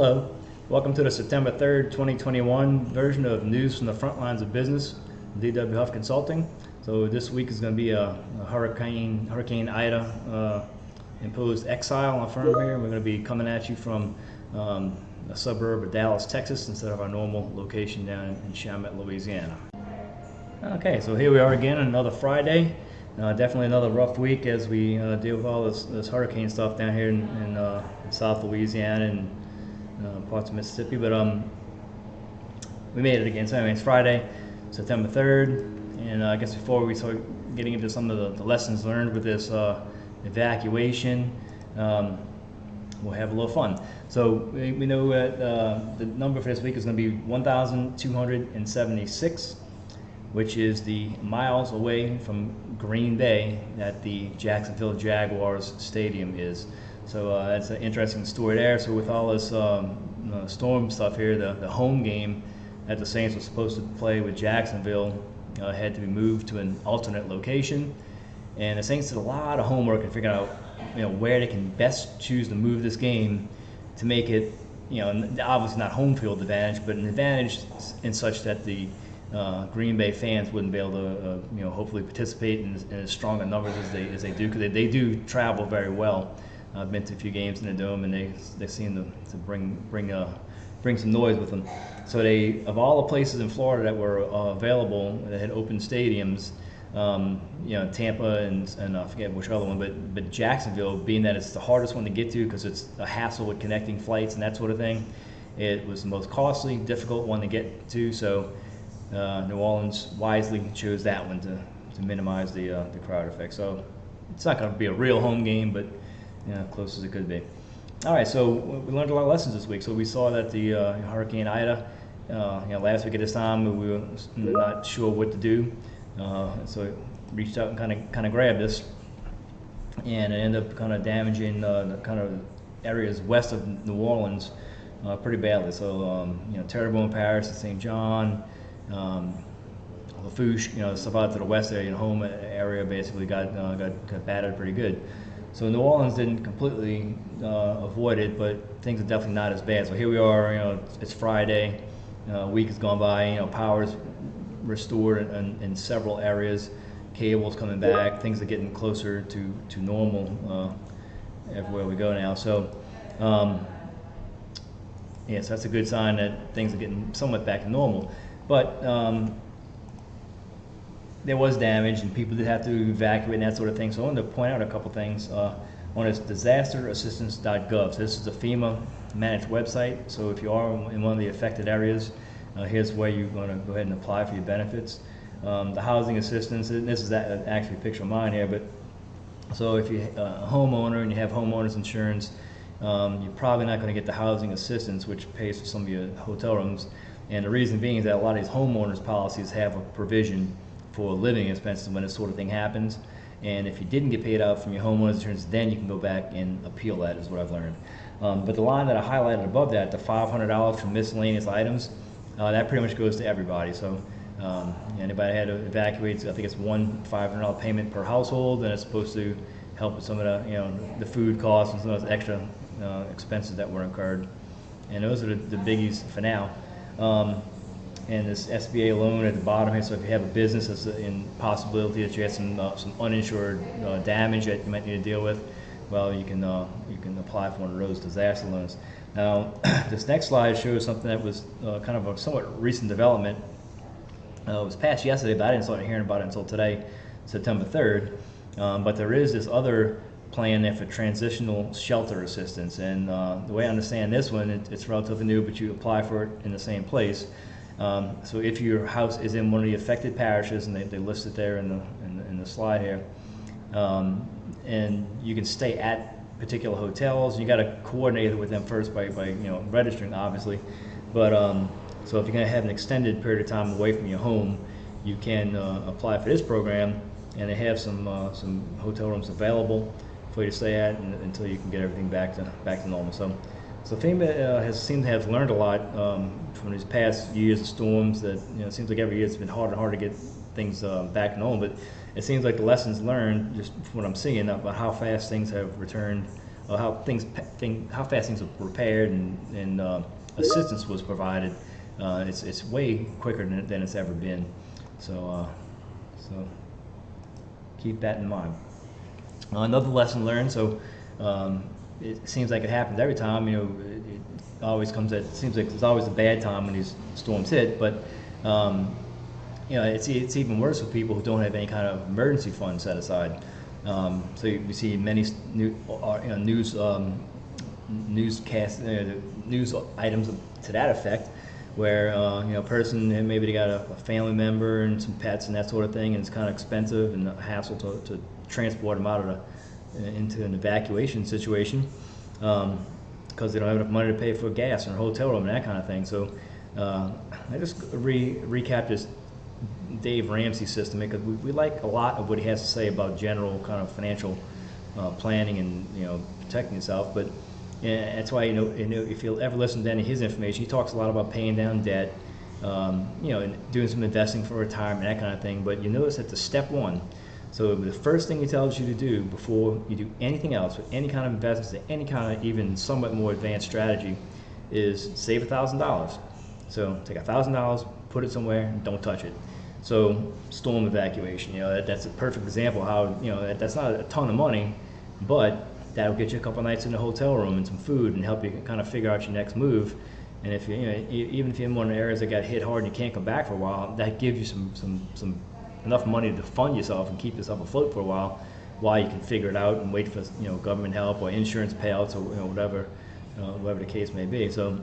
Hello, welcome to the September 3rd, 2021 version of News from the Front Lines of Business, DW Huff Consulting. So this week is going to be a Hurricane Ida imposed exile on our firm here. We're going to be coming at you from a suburb of Dallas, Texas, instead of our normal location down in Chalmette, Louisiana. Okay, so here we are again, another Friday. Definitely another rough week as we deal with all this hurricane stuff down here in South Louisiana and parts of Mississippi, but we made it again. So anyway, it's Friday, September 3rd, and I guess before we start getting into some of the lessons learned with this evacuation, we'll have a little fun. So we know that the number for this week is going to be 1,276, which is the miles away from Green Bay that the Jacksonville Jaguars stadium is. So that's an interesting story there. So with all this storm stuff here, the home game that the Saints were supposed to play with Jacksonville had to be moved to an alternate location. And the Saints did a lot of homework and figured out where they can best choose to move this game to make it, obviously not home field advantage, but an advantage in such that the Green Bay fans wouldn't be able to, hopefully participate in as strong a numbers as they do, because they do travel very well. I've been to a few games in the Dome, and they seem to bring some noise with them. So they, of all the places in Florida that were available that had open stadiums, Tampa and I forget which other one, but Jacksonville, being that it's the hardest one to get to because it's a hassle with connecting flights and that sort of thing, it was the most costly, difficult one to get to. So New Orleans wisely chose that one to minimize the crowd effect. So it's not going to be a real home game, but close as it could be. All right, so we learned a lot of lessons this week. So we saw that the Hurricane Ida, last week at this time we were not sure what to do, so I reached out and kind of grabbed this, and it ended up kind of damaging the kind of areas west of New Orleans pretty badly. So Terrebonne Parish, St. John, Lafourche, stuff out to the west there, home area basically got battered pretty good. So New Orleans didn't completely avoid it, but things are definitely not as bad. So here we are, it's Friday, a week has gone by, power's restored in several areas, cables coming back, things are getting closer to normal everywhere we go now. So so that's a good sign that things are getting somewhat back to normal. But there was damage and people did have to evacuate and that sort of thing. So I wanted to point out a couple things. One is disaster assistance.gov. So this is a FEMA managed website. So if you are in one of the affected areas, here's where you're going to go ahead and apply for your benefits. The housing assistance, and this is actually a picture of mine here, but so if you're a homeowner and you have homeowners insurance, you're probably not going to get the housing assistance, which pays for some of your hotel rooms. And the reason being is that a lot of these homeowners policies have a provision for living expenses when this sort of thing happens. And if you didn't get paid out from your homeowner's insurance, then you can go back and appeal that, is what I've learned. But the line that I highlighted above that, the $500 for miscellaneous items, that pretty much goes to everybody. So anybody had to evacuate, I think it's one $500 payment per household, and it's supposed to help with some of the food costs and some of those extra expenses that were incurred. And those are the biggies for now. And this SBA loan at the bottom here, so if you have a business that's in possibility that you have some uninsured damage that you might need to deal with, well, you can apply for one of those disaster loans. Now, this next slide shows something that was kind of a somewhat recent development. It was passed yesterday, but I didn't start hearing about it until today, September 3rd. But there is this other plan there for transitional shelter assistance, and the way I understand this one, it's relatively new, but you apply for it in the same place. So if your house is in one of the affected parishes, and they list it there in the slide here, and you can stay at particular hotels, you got to coordinate it with them first by registering, obviously. But so if you're going to have an extended period of time away from your home, you can apply for this program, and they have some hotel rooms available for you to stay at until you can get everything back to normal. So FEMA has seemed to have learned a lot from these past years of storms. That it seems like every year it's been harder and harder to get things back normal. But it seems like the lessons learned, just from what I'm seeing, about how fast things have returned how how fast things were repaired and assistance was provided. It's way quicker than it's ever been. So keep that in mind. Another lesson learned. So it seems like it happens every time. It always comes at. It seems like there's always a bad time when these storms hit, but it's even worse for people who don't have any kind of emergency fund set aside. So we see many news items to that effect, where a person, maybe they got a family member and some pets and that sort of thing, and it's kind of expensive and a hassle to transport them out of into an evacuation situation, because they don't have enough money to pay for gas and a hotel room and that kind of thing. So I just recap this Dave Ramsey system, because we like a lot of what he has to say about general kind of financial planning and protecting yourself. But that's why if you'll ever listen to any of his information, he talks a lot about paying down debt, and doing some investing for retirement, that kind of thing. But you notice that the step one, so the first thing he tells you to do before you do anything else with any kind of investments, any kind of even somewhat more advanced strategy, is save $1,000. So take $1,000, put it somewhere, and don't touch it. So storm evacuation, that's a perfect example how that's not a ton of money, but that'll get you a couple nights in the hotel room and some food and help you kind of figure out your next move. And if even if you're in one of the areas that got hit hard and you can't come back for a while, that gives you some enough money to fund yourself and keep yourself afloat for a while you can figure it out and wait for government help or insurance payouts or whatever the case may be. So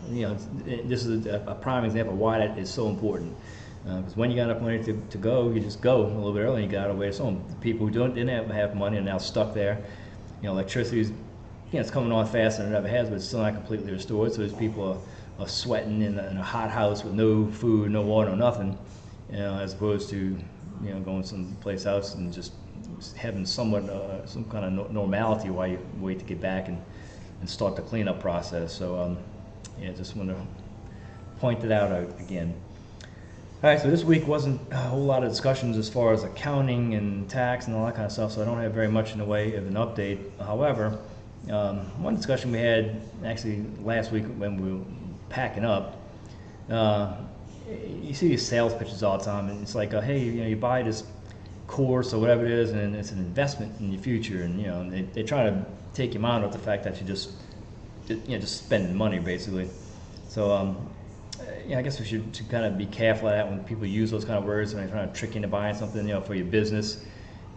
this is a prime example of why that is so important. Because when you got enough money to go, you just go a little bit early and you get out of the way. So people who didn't have money are now stuck there. Electricity's it's coming on faster than it ever has, but it's still not completely restored. So there's people are sweating in a hot house with no food, no water, no nothing, as opposed to going someplace else and just having somewhat some kind of normality while you wait to get back and start the cleanup process. So just want to point it out again. All right, so this week wasn't a whole lot of discussions as far as accounting and tax and all that kind of stuff, so I don't have very much in the way of an update. However, one discussion we had actually last week when we were packing up, you see these sales pitches all the time, and it's like, hey, you buy this course or whatever it is, and it's an investment in your future, and they try to take your mind off the fact that you just spending money basically. So I guess we should kind of be careful of that when people use those kind of words when they're trying to trick you into buying something, for your business.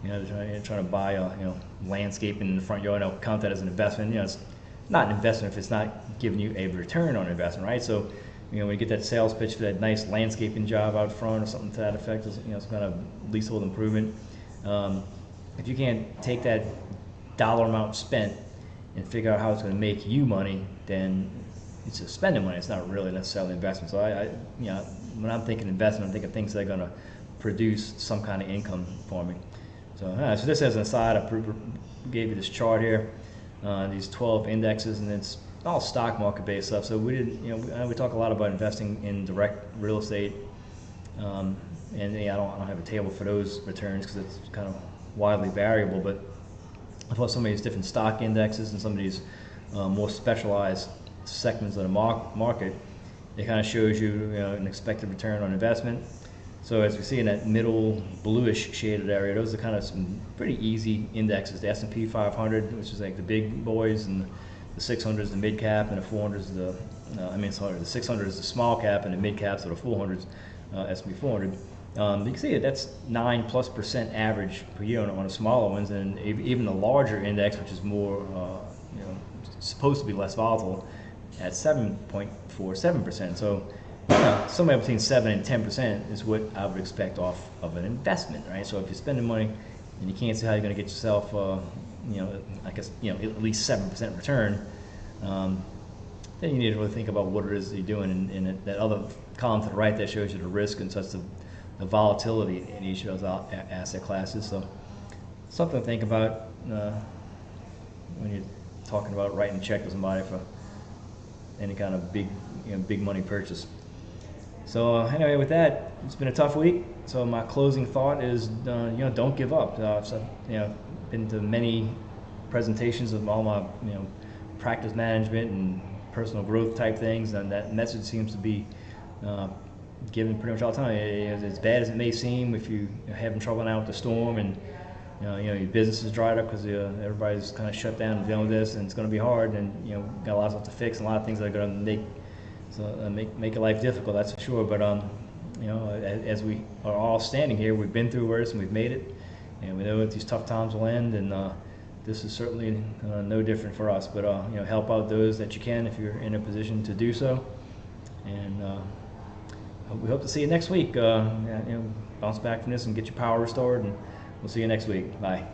They're trying to buy landscaping in the front yard, and they'll count that as an investment. It's not an investment if it's not giving you a return on investment, right? So, when you get that sales pitch for that nice landscaping job out front or something to that effect, it's kind of leasehold improvement. If you can't take that dollar amount spent and figure out how it's going to make you money, then it's just spending money. It's not really necessarily investment. So when I'm thinking investment, I'm thinking things that are going to produce some kind of income for me. So just as an aside, I gave you this chart here, these 12 indexes, and it's all stock market based stuff. So we didn't, we talk a lot about investing in direct real estate, and I don't have a table for those returns because it's kind of widely variable. But I thought some of these different stock indexes and some of these more specialized segments of the market, it kind of shows you, an expected return on investment. So as we see in that middle bluish shaded area, those are kind of some pretty easy indexes. The S&P 500, which is like the big boys, and the 600 is the mid cap, and the 400 is the 600 is the small cap, and the mid caps are the 400s, S&P 400. You can see that's 9+% average per year on the smaller ones, and even the larger index, which is more, supposed to be less volatile, at 7.47%. So somewhere between 7 and 10% is what I would expect off of an investment, right? So if you're spending money and you can't see how you're going to get yourself, at least 7% return, then you need to really think about what it is that you're doing. And that other column to the right that shows you the risk and such, the volatility in each of those asset classes. So something to think about when you're talking about writing a check to somebody for any kind of big money purchase. So anyway, with that, it's been a tough week. So my closing thought is, don't give up. So been to many presentations of all my practice management and personal growth type things, and that message seems to be given pretty much all the time. As bad as it may seem, if you're having trouble now with the storm and your business is dried up because everybody's kind of shut down and dealing with this, and it's going to be hard, and got a lot of stuff to fix and a lot of things that are going to make your life difficult. That's for sure. But as we are all standing here, we've been through worse and we've made it, and we know that these tough times will end, and this is certainly no different for us. But help out those that you can if you're in a position to do so, and we hope to see you next week. Bounce back from this and get your power restored, and we'll see you next week. Bye.